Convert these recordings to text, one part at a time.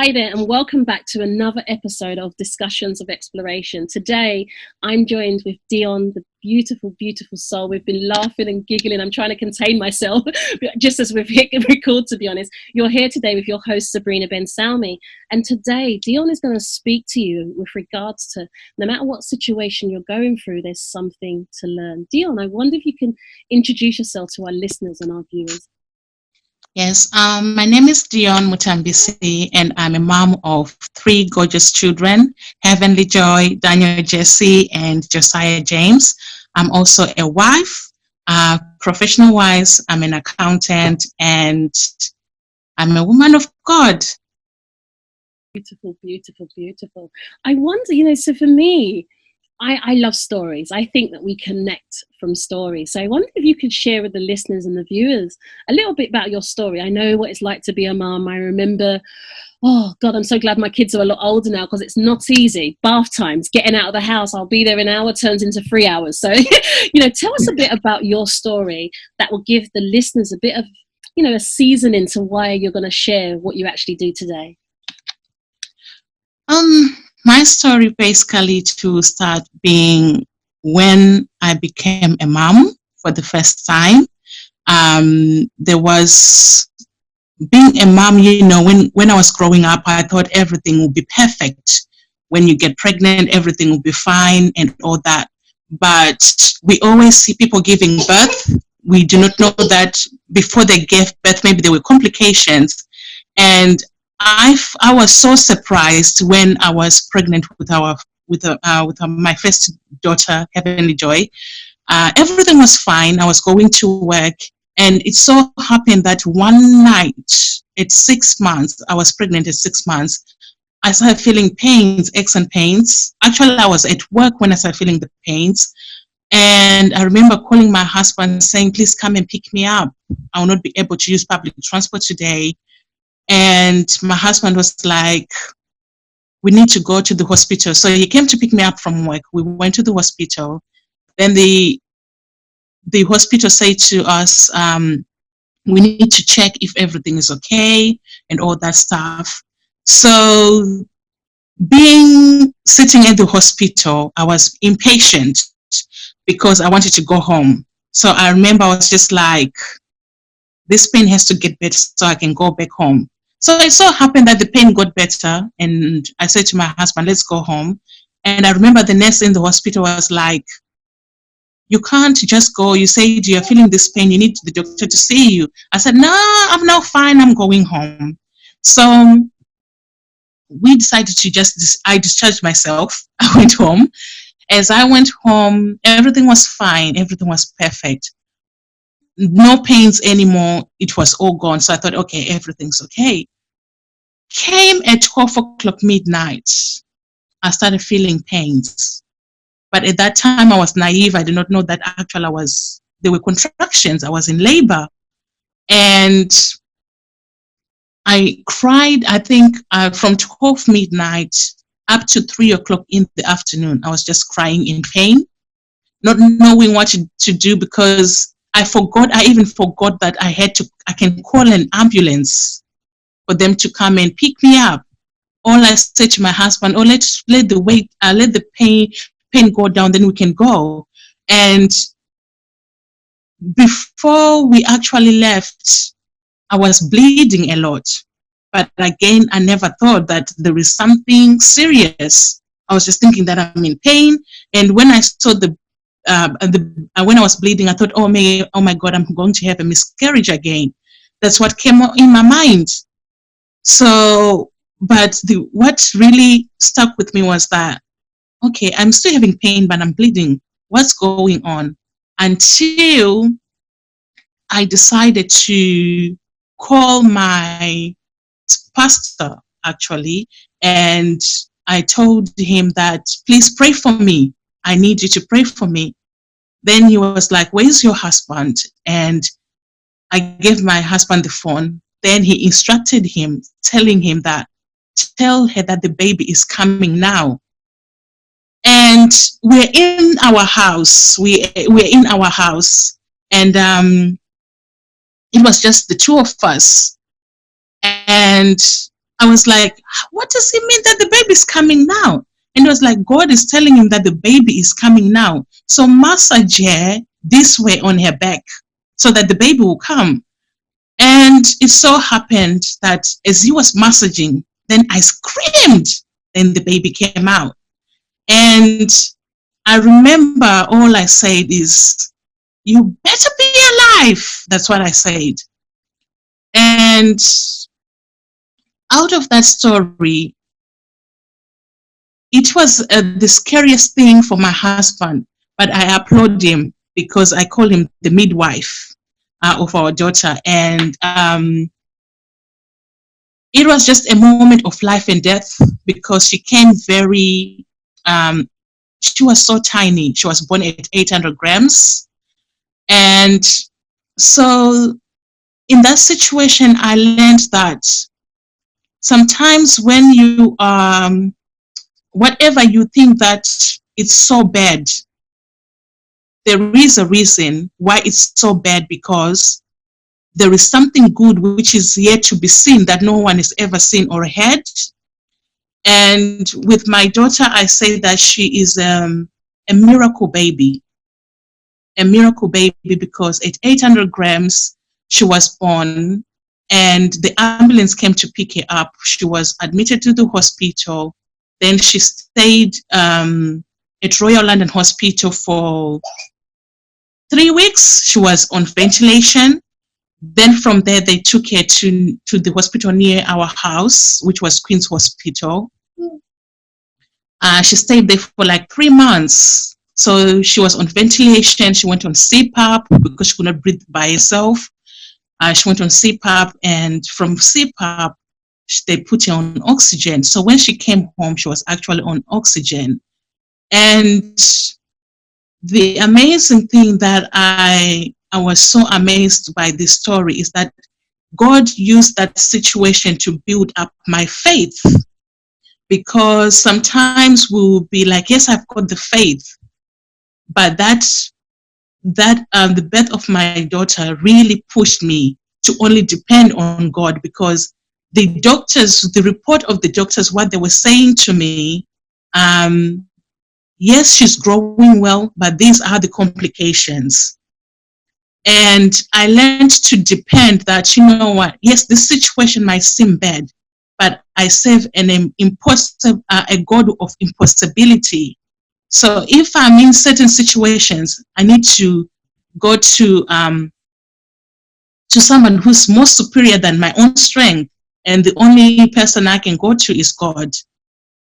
Hi there, and welcome back to another episode of Discussions of Exploration. Today, I'm joined with Dionne, the beautiful, beautiful soul. We've been laughing and giggling. I'm trying to contain myself, just as we've hit record, to be honest. You're here today with your host, Sabrina Ben Salmi. And today, Dionne is going to speak to you with regards to, no matter what situation you're going through, there's something to learn. Dionne, I wonder if you can introduce yourself to our listeners and our viewers. Yes, my name is Dionne Mutambisi, and I'm a mom of 3 gorgeous children, Heavenly Joy, Daniel Jesse, and Josiah James. I'm also a wife. Professional-wise, I'm an accountant, and I'm a woman of God. Beautiful, beautiful, beautiful. I wonder, so for me, I love stories. I think that we connect from stories. So I wonder if you could share with the listeners and the viewers a little bit about your story. I know what it's like to be a mum. I remember, oh God, I'm so glad my kids are a lot older now because it's not easy. Bath times, getting out of the house, I'll be there an hour, turns into 3 hours. So, tell us a bit about your story that will give the listeners a bit of, a seasoning to why you're going to share what you actually do today. My story basically to start being when I became a mom for the first time. There was being a mom, when I was growing up, I thought everything would be perfect. When you get pregnant, everything will be fine and all that. But we always see people giving birth. We do not know that before they gave birth, maybe there were complications. And I was so surprised when I was pregnant with my first daughter, Heavenly Joy. Everything was fine. I was going to work, and it so happened that one night at 6 months, I was pregnant at 6 months, I started feeling aches and pains. Actually, I was at work when I started feeling the pains. And I remember calling my husband saying, please come and pick me up. I will not be able to use public transport today. And my husband was like, we need to go to the hospital. So he came to pick me up from work. We went to the hospital. Then the hospital said to us, we need to check if everything is okay and all that stuff. So sitting at the hospital, I was impatient because I wanted to go home. So I remember I was just like, this pain has to get better so I can go back home. So it so happened that the pain got better, and I said to my husband, let's go home. And I remember the nurse in the hospital was like, you can't just go. You said you're feeling this pain. You need the doctor to see you. I said, no, I'm now fine. I'm going home. So we decided I discharged myself. I went home. As I went home, everything was fine. Everything was perfect. No pains anymore. It was all gone. So I thought, okay, everything's okay. Came at 12 o'clock midnight. I started feeling pains. But at that time, I was naive. I did not know that actually there were contractions. I was in labor. And I cried, I think, from 12 midnight up to 3 o'clock in the afternoon. I was just crying in pain, not knowing what to do because I even forgot that I can call an ambulance for them to come and pick me up. All I said to my husband, let the pain go down, then we can go. And before we actually left, I was bleeding a lot. But again, I never thought that there is something serious. I was just thinking that I'm in pain. And when I saw when I was bleeding, I thought, oh my God, I'm going to have a miscarriage again. That's what came in my mind. So, but what really stuck with me was that, okay, I'm still having pain, but I'm bleeding. What's going on? Until I decided to call my pastor, actually, and I told him that, please pray for me. I need you to pray for me. Then he was like, where's your husband? And I gave my husband the phone. Then he instructed him, telling him that, tell her that the baby is coming now. And we're in our house. We're in our house. And it was just the two of us. And I was like, what does it mean that the baby's coming now? And it was like, God is telling him that the baby is coming now. So massage her this way on her back so that the baby will come. And it so happened that as he was massaging, then I screamed. Then the baby came out. And I remember all I said is, you better be alive. That's what I said. And out of that story, it was the scariest thing for my husband, but I applaud him because I call him the midwife of our daughter. And it was just a moment of life and death because she came very, she was so tiny. She was born at 800 grams. And so in that situation, I learned that sometimes when you, whatever you think that it's so bad, there is a reason why it's so bad, because there is something good which is yet to be seen that no one has ever seen or heard. And with my daughter, I say that she is a miracle baby. A miracle baby because at 800 grams, she was born and the ambulance came to pick her up. She was admitted to the hospital. Then she stayed at Royal London Hospital for 3 weeks. She was on ventilation. Then from there, they took her to the hospital near our house, which was Queen's Hospital. She stayed there for like 3 months. So she was on ventilation. She went on CPAP because she could not breathe by herself. She went on CPAP, and from CPAP, they put her on oxygen. So when she came home, she was actually on oxygen. And the amazing thing that I was so amazed by this story is that God used that situation to build up my faith. Because sometimes we'll be like, yes, I've got the faith, but the birth of my daughter really pushed me to only depend on God, because the report of the doctors, what they were saying to me, yes, she's growing well, but these are the complications. And I learned to depend that, you know what, yes, this situation might seem bad, but I serve a God of impossibility. So if I'm in certain situations, I need to go to someone who's more superior than my own strength. And the only person I can go to is God.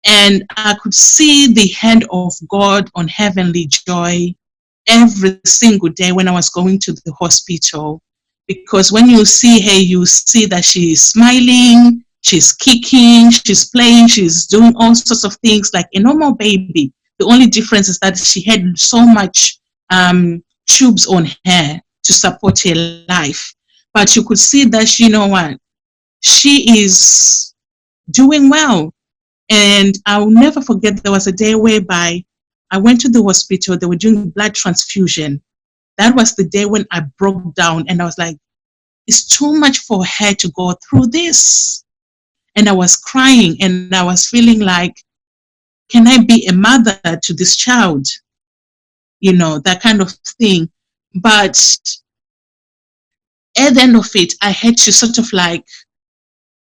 And I could see the hand of God on Heavenly Joy every single day when I was going to the hospital. Because when you see her, you see that she's smiling, she's kicking, she's playing, she's doing all sorts of things like a normal baby. The only difference is that she had so much tubes on her to support her life. But you could see that, you know what, she is doing well. And I'll never forget, there was a day whereby I went to the hospital, they were doing blood transfusion. That was the day when I broke down and I was like, it's too much for her to go through this. And I was crying and I was feeling like, can I be a mother to this child? You know, that kind of thing. But at the end of it, I had to sort of like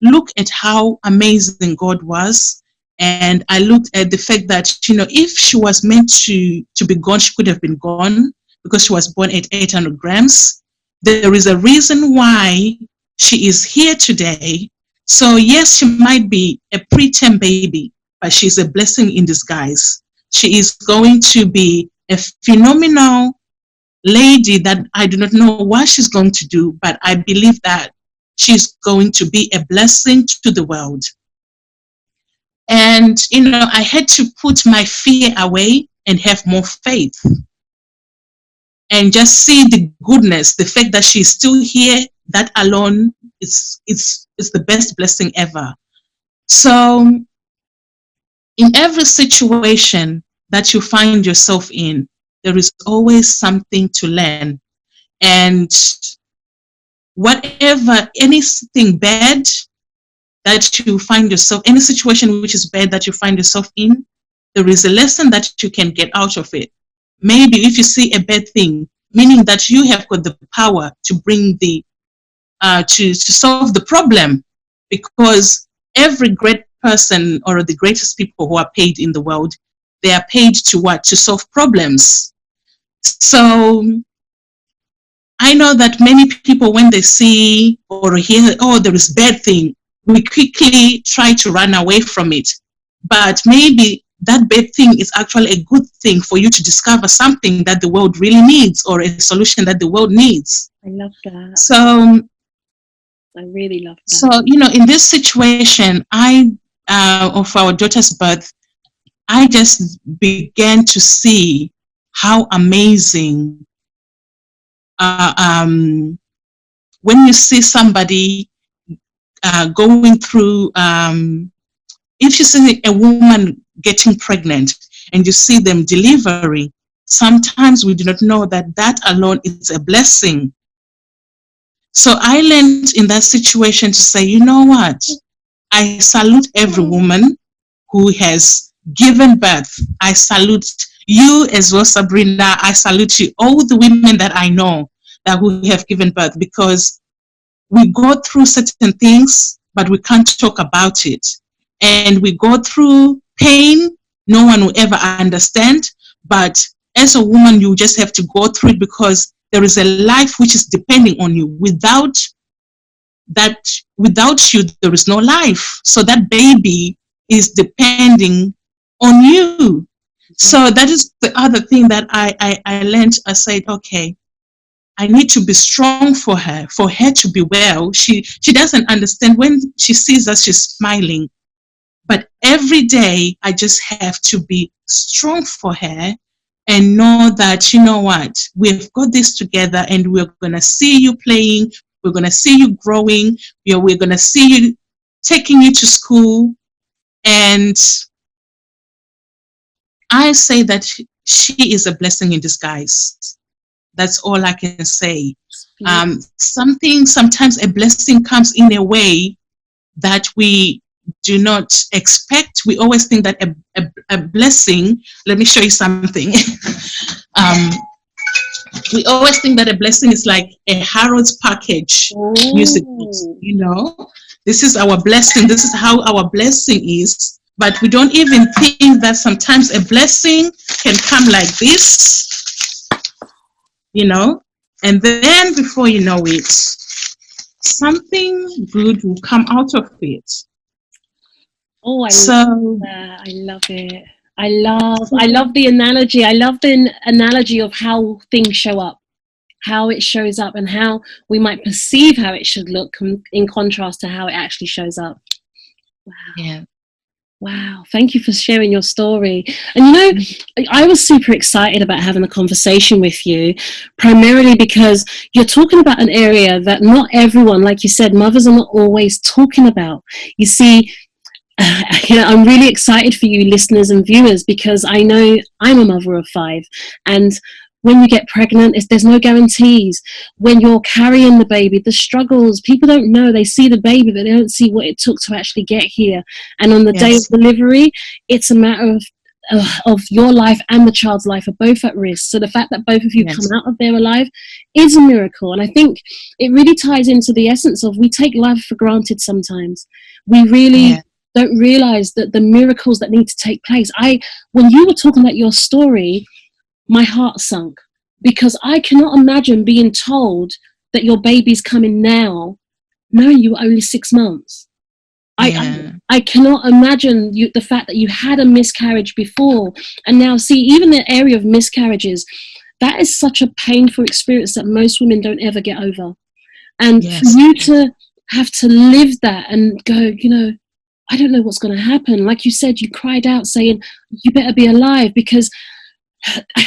look at how amazing God was. And I looked at the fact that, you know, if she was meant to be gone, she could have been gone because she was born at 800 grams. There is a reason why she is here today. So yes, she might be a preterm baby, but she's a blessing in disguise. She is going to be a phenomenal lady that I do not know what she's going to do, but I believe that she's going to be a blessing to the world. And, you know, I had to put my fear away and have more faith and just see the goodness, the fact that she's still here. That alone is the best blessing ever. So in every situation that you find yourself in, there is always something to learn. And whatever, anything bad that you find yourself, any situation which is bad that you find yourself in, there is a lesson that you can get out of it. Maybe if you see a bad thing, meaning that you have got the power to bring the to solve the problem, because every great person or the greatest people who are paid in the world, they are paid to what? To solve problems. So I know that many people, when they see or hear, oh, there is bad thing, we quickly try to run away from it. But maybe that bad thing is actually a good thing for you to discover something that the world really needs, or a solution that the world needs. I love that. So I really love that. So, in this situation, of our daughter's birth, I just began to see how amazing, when you see somebody going through, if you see a woman getting pregnant and you see them delivering, sometimes we do not know that that alone is a blessing. So I learned in that situation to say, you know what? I salute every woman who has given birth. I salute you as well, Sabrina. I salute you, all the women that I know that who have given birth, because we go through certain things, but we can't talk about it. And we go through pain. No one will ever understand. But as a woman, you just have to go through it, because there is a life which is depending on you. Without you, there is no life. So that baby is depending on you. So that is the other thing that I learned. I said, okay, I need to be strong for her to be well. She doesn't understand. When she sees us, she's smiling. But every day, I just have to be strong for her and know that, you know what, we've got this together, and we're going to see you playing. We're going to see you growing. We're going to see you taking you to school. And I say that she is a blessing in disguise. That's all I can say. Sometimes a blessing comes in a way that we do not expect. We always think that a blessing, let me show you something. We always think that a blessing is like a Harrods package music box, This is our blessing. This is how our blessing is. But we don't even think that sometimes a blessing can come like this, and then before you know it, something good will come out of it. Oh, I love that. I love it. I love the analogy. I love the analogy of how things show up, how it shows up, and how we might perceive how it should look in contrast to how it actually shows up. Wow. Yeah. Wow. Thank you for sharing your story. And I was super excited about having a conversation with you, primarily because you're talking about an area that not everyone, like you said, mothers are not always talking about. You see, I'm really excited for you listeners and viewers, because I know I'm a mother of 5, and when you get pregnant, there's no guarantees. When you're carrying the baby, the struggles, people don't know. They see the baby, but they don't see what it took to actually get here. And on the day of delivery, it's a matter of your life and the child's life are both at risk. So the fact that both of you come out of there alive is a miracle. And I think it really ties into the essence of, we take life for granted sometimes. We really don't realize that the miracles that need to take place. When you were talking about your story, my heart sunk, because I cannot imagine being told that your baby's coming now, knowing you were only 6 months. I cannot imagine the fact that you had a miscarriage before, and now see, even the area of miscarriages, that is such a painful experience that most women don't ever get over. And for you to have to live that and go, I don't know what's going to happen. Like you said, you cried out saying, you better be alive, because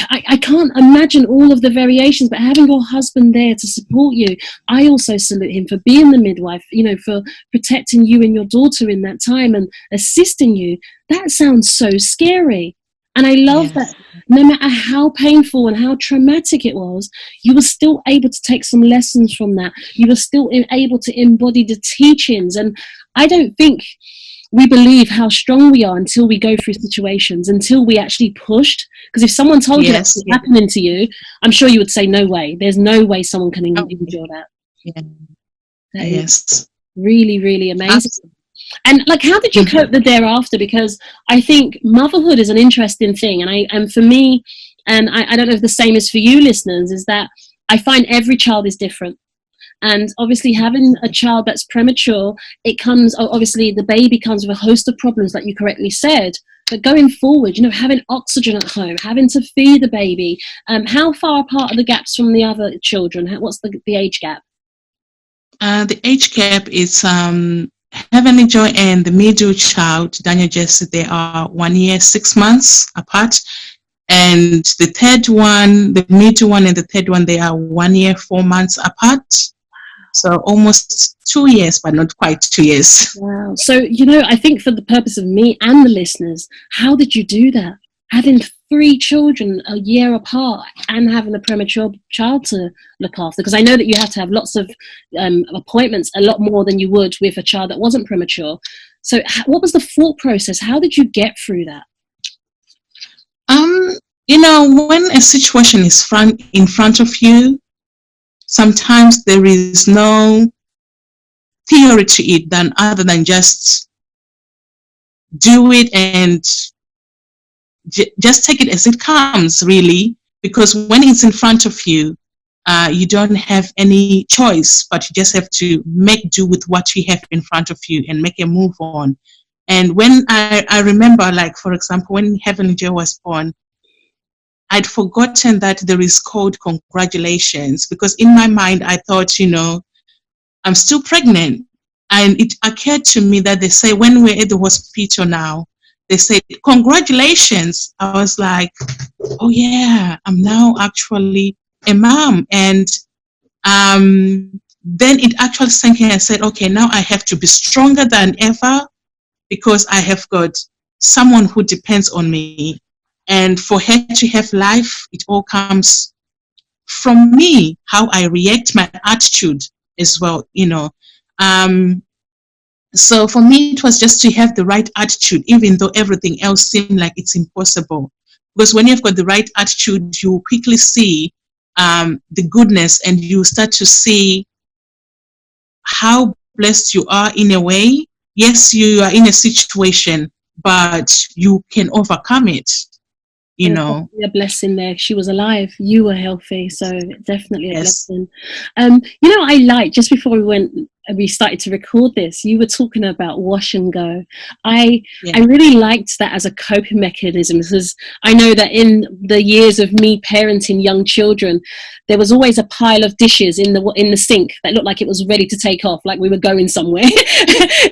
I can't imagine all of the variations, but having your husband there to support you, I also salute him for being the midwife, for protecting you and your daughter in that time and assisting you. That sounds so scary. And I love that no matter how painful and how traumatic it was, you were still able to take some lessons from that. You were still able to embody the teachings. And I don't think we believe how strong we are until we go through situations, until we actually pushed. Because if someone told you Yes, that's yes. happening to you, I'm sure you would say, no way. There's no way someone can Oh, endure that. yeah. That is Yes. really, really amazing. Absolutely. And like, how did you cope the thereafter? Because I think motherhood is an interesting thing, and for me, and I don't know if the same is for you, listeners, is that I find every child is different. And obviously, having a child that's premature, it comes, obviously, the baby comes with a host of problems, like you correctly said. But going forward, you know, having oxygen at home, having to feed the baby, how far apart are the gaps from the other children? What's the age gap? The age gap is Heavenly Joy and the middle child, Daniel Jesse, they are 1 year, 6 months apart. And the third one, the middle one and the third one, they are 1 year, 4 months apart. So almost 2 years, but not quite 2 years. Wow. So, you know, I think for the purpose of me and the listeners, how did you do that? Having 3 children a year apart and having a premature child to look after? Because I know that you have to have lots of appointments, a lot more than you would with a child that wasn't premature. So what was the thought process? How did you get through that? You know, when a situation is in front of you, sometimes there is no theory to it than other than just do it and just take it as it comes, really, because when it's in front of you, you don't have any choice, but you just have to make do with what you have in front of you and make a move on. And when I remember, like, for example, when Heavenly Joy was born, I'd forgotten that there is called congratulations, because in my mind, I thought, you know, I'm still pregnant. And it occurred to me that they say when we're at the hospital now, they say, congratulations. I was like, oh yeah, I'm now actually a mom. And then it actually sank in and said, okay, now I have to be stronger than ever because I have got someone who depends on me. And for her to have life, it all comes from me, how I react, my attitude as well, you know. So for me, it was just to have the right attitude, even though everything else seemed like it's impossible. Because when you've got the right attitude, you quickly see the goodness, and you start to see how blessed you are in a way. Yes, you are in a situation, but you can overcome it, you And know. a blessing there. She was alive. You were healthy, so definitely a Yes. blessing. You know, I like, just before we started to record this, you were talking about wash and go. I really liked that as a coping mechanism, because I know that in the years of me parenting young children, there was always a pile of dishes in the sink that looked like it was ready to take off, like we were going somewhere.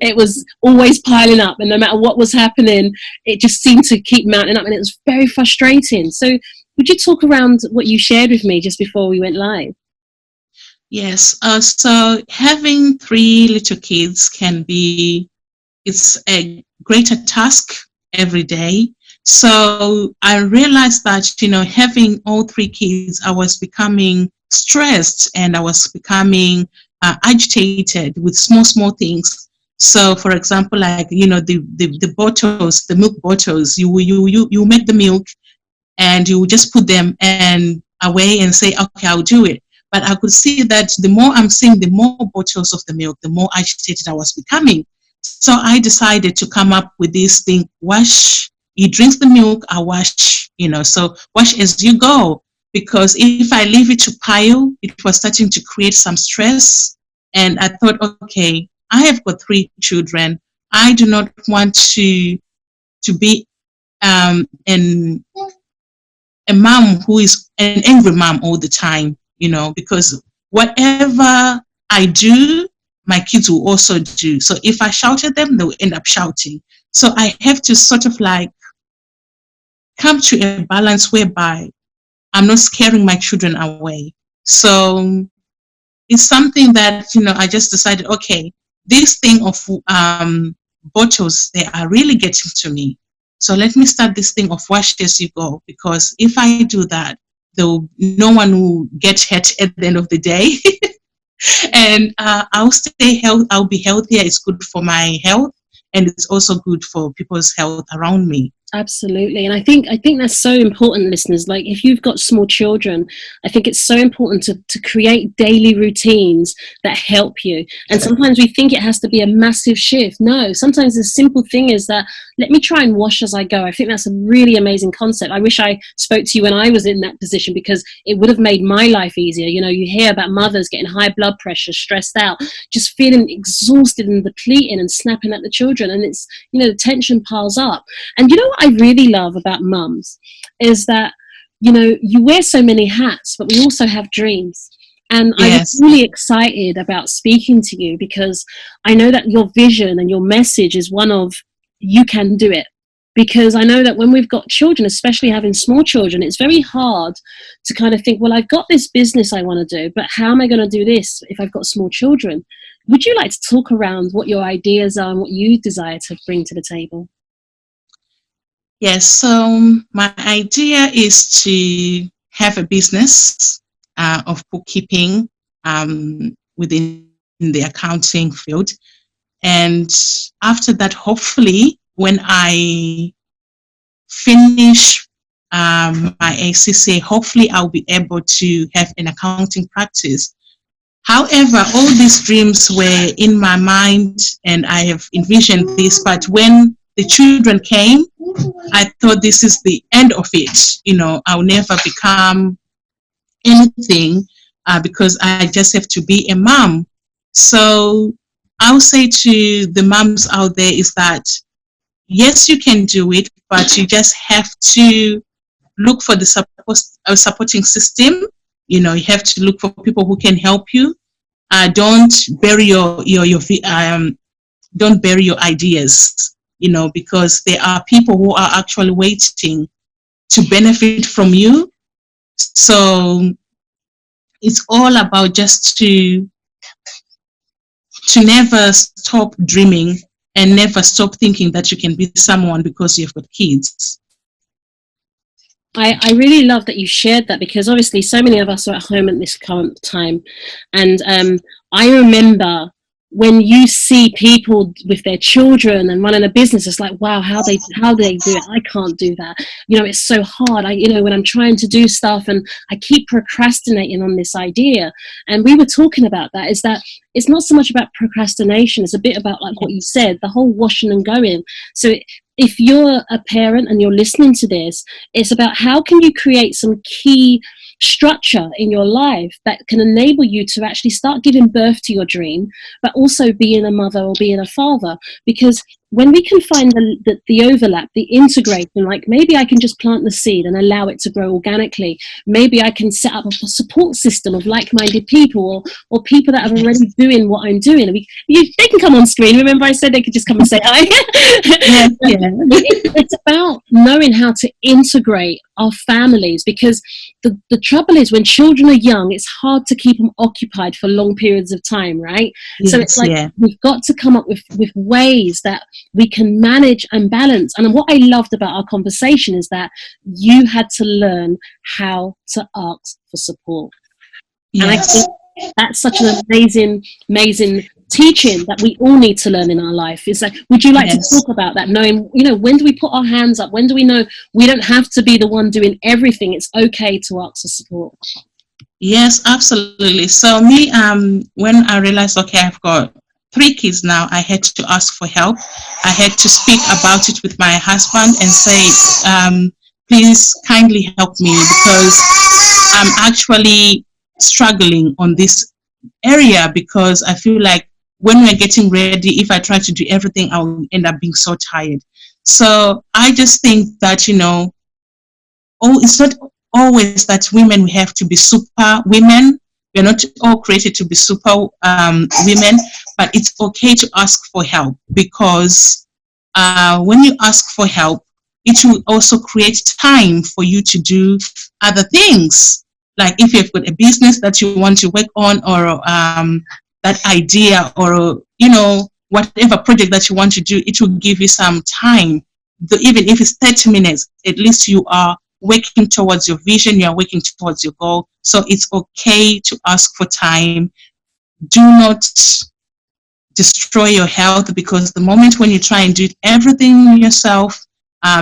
It was always piling up, and no matter what was happening, it just seemed to keep mounting up, and it was very frustrating. So would you talk around what you shared with me just before we went live? Yes. So having 3 little kids it's a greater task every day. So I realized that, you know, having all 3 kids, I was becoming stressed, and I was becoming agitated with small things. So, for example, like, you know, the bottles, the milk bottles, you make the milk, and you just put them and away and say, okay, I'll do it. But I could see that the more I'm seeing, the more bottles of the milk, the more agitated I was becoming. So I decided to come up with this thing: wash. He drinks the milk, I wash, you know, so wash as you go. Because if I leave it to pile, it was starting to create some stress. And I thought, okay, I have got 3 children. I do not want to be a mom who is an angry mom all the time, you know, because whatever I do, my kids will also do. So if I shout at them, they'll end up shouting. So I have to sort of like come to a balance whereby I'm not scaring my children away. So it's something that, you know, I just decided, okay, this thing of bottles, they are really getting to me. So let me start this thing of wash as you go, because if I do that, no one will get hurt at the end of the day. And I'll stay health. I'll be healthier. It's good for my health, and it's also good for people's health around me. Absolutely. And I think that's so important, listeners. Like, if you've got small children, I think it's so important to create daily routines that help you. And sometimes we think it has to be a massive shift. No, sometimes the simple thing is that, let me try and wash as I go. I think that's a really amazing concept. I wish I spoke to you when I was in that position, because it would have made my life easier. You know, you hear about mothers getting high blood pressure, stressed out, just feeling exhausted and depleting and snapping at the children. And it's, you know, the tension piles up. And you know what I really love about mums is that, you know, you wear so many hats, but we also have dreams. And Yes. I'm really excited about speaking to you, because I know that your vision and your message is one of, you can do it. Because I know that when we've got children, especially having small children, it's very hard to kind of think, well, I've got this business I want to do, but how am I going to do this if I've got small children? Would you like to talk around what your ideas are and what you desire to bring to the table? Yes, so my idea is to have a business of bookkeeping within the accounting field. And after that, hopefully, when I finish my ACCA, hopefully I'll be able to have an accounting practice. However, all these dreams were in my mind and I have envisioned this, but when the children came, I thought this is the end of it. You know, I'll never become anything because I just have to be a mom. So I'll say to the moms out there is that, yes, you can do it, but you just have to look for the supporting system. You know, you have to look for people who can help you. Don't bury don't bury your ideas. You know, because there are people who are actually waiting to benefit from you. So it's all about just to never stop dreaming and never stop thinking that you can be someone because you've got kids. I really love that you shared that, because obviously so many of us are at home at this current time. And I remember when you see people with their children and running a business, it's like, wow, how they do it. I can't do that. You know, it's so hard. When I'm trying to do stuff and I keep procrastinating on this idea. And we were talking about that, is that it's not so much about procrastination. It's a bit about, like what you said, the whole washing and going. So if you're a parent and you're listening to this, it's about how can you create some key structure in your life that can enable you to actually start giving birth to your dream, but also being a mother or being a father. Because when we can find the overlap, the integration, like maybe I can just plant the seed and allow it to grow organically. Maybe I can set up a support system of like-minded people or people that are already doing what I'm doing. They can come on screen. Remember I said they could just come and say hi. It's about knowing how to integrate our families, because the trouble is when children are young, it's hard to keep them occupied for long periods of time, right? Yes, so it's like we've got to come up with ways that we can manage and balance. And what I loved about our conversation is that you had to learn how to ask for support. Yes. And I think that's such an amazing teaching that we all need to learn in our life. Is that, would you like to talk about that, knowing, when do we put our hands up? When do we know we don't have to be the one doing everything? It's okay to ask for support. Yes, absolutely. So me, when I realized, okay, I've got 3 kids now, I had to ask for help. I had to speak about it with my husband and say, please kindly help me, because I'm actually struggling on this area, because I feel like when we're getting ready, if I try to do everything, I'll end up being so tired. So I just think that, it's not always that women, we have to be super women. We're not all created to be super women, but it's okay to ask for help, because when you ask for help, it will also create time for you to do other things. Like if you've got a business that you want to work on, or that idea, or, whatever project that you want to do, it will give you some time. Even if it's 30 minutes, at least you are working towards your vision, you are working towards your goal. So it's okay to ask for time. do not destroy your health, because the moment when you try and do everything yourself,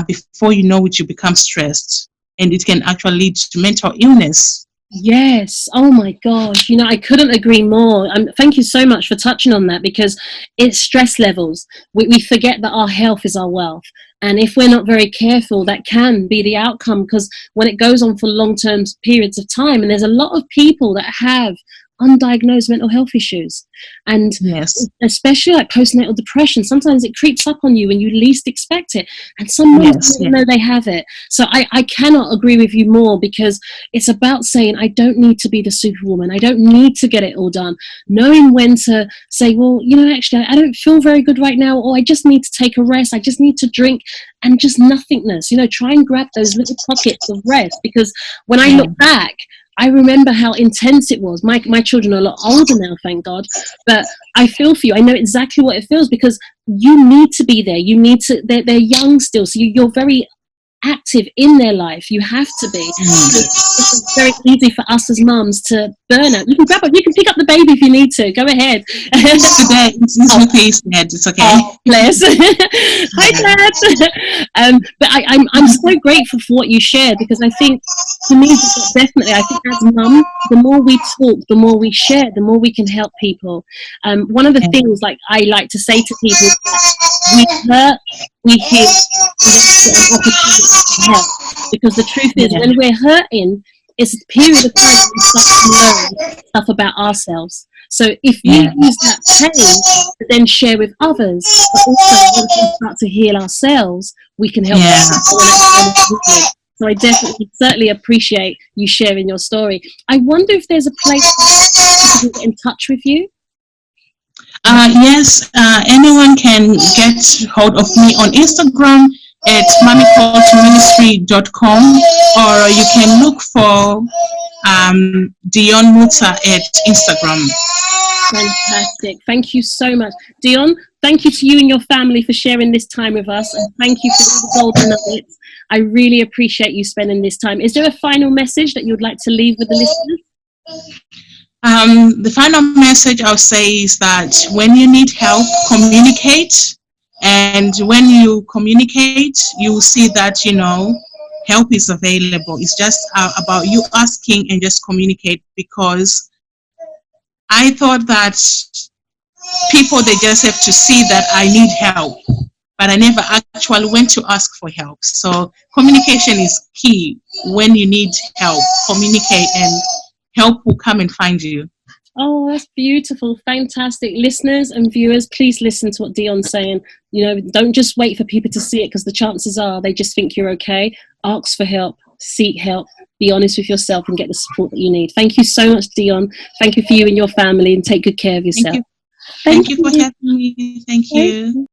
before you know it, you become stressed, and it can actually lead to mental illness. Yes. Oh my gosh. I couldn't agree more. Thank you so much for touching on that, because it's stress levels. We forget that our health is our wealth. And if we're not very careful, that can be the outcome, because when it goes on for long-term periods of time, and there's a lot of people that have undiagnosed mental health issues, and Yes. especially like postnatal depression, sometimes it creeps up on you when you least expect it, and some moms Yes. don't know they have it. So I cannot agree with you more, because it's about saying, I don't need to be the superwoman, I don't need to get it all done, knowing when to say, well, actually I don't feel very good right now, or I just need to take a rest, I just need to drink, and just nothingness. Try and grab those little pockets of rest, because when I look back, I remember how intense it was. My children are a lot older now, thank God. But I feel for you. I know exactly what it feels, because you need to be there. You need to. They're young still, so you're very active in their life. You have to be. It's very easy for us as mums to burn out. You can pick up the baby if you need to. Go ahead. Today, it's with his head. It's okay. Oh, bless. Hi, Dad. But I'm so grateful for what you shared, because I think, for me, definitely, I think as mum, the more we talk, the more we share, the more we can help people. One of the things, like, I like to say to people, we hurt, we heal, an opportunity to help. Because the truth is, when we're hurting, it's a period of time we start to learn stuff about ourselves. So if we use that pain to then share with others, but also once we start to heal ourselves, we can help others. So I certainly appreciate you sharing your story. I wonder if there's a place to get in touch with you. Yes, anyone can get hold of me on Instagram at mommycultureministry.com, or you can look for Dionne Mutsa at Instagram. Fantastic. Thank you so much. Dionne, thank you to you and your family for sharing this time with us, and thank you for the golden nuggets. I really appreciate you spending this time. Is there a final message that you'd like to leave with the listeners? The final message I'll say is that when you need help, communicate. And when you communicate, you will see that, help is available. It's just about you asking and just communicate, because I thought that people, they just have to see that I need help, but I never actually went to ask for help. So communication is key. When you need help, communicate, and help will come and find you. Oh, that's beautiful. Fantastic. Listeners and viewers, please listen to what Dionne's saying. Don't just wait for people to see it, because the chances are they just think you're okay. Ask for help, seek help, be honest with yourself, and get the support that you need. Thank you so much, Dionne. Thank you for you and your family, and take good care of yourself. Thank you for having me. Thank you.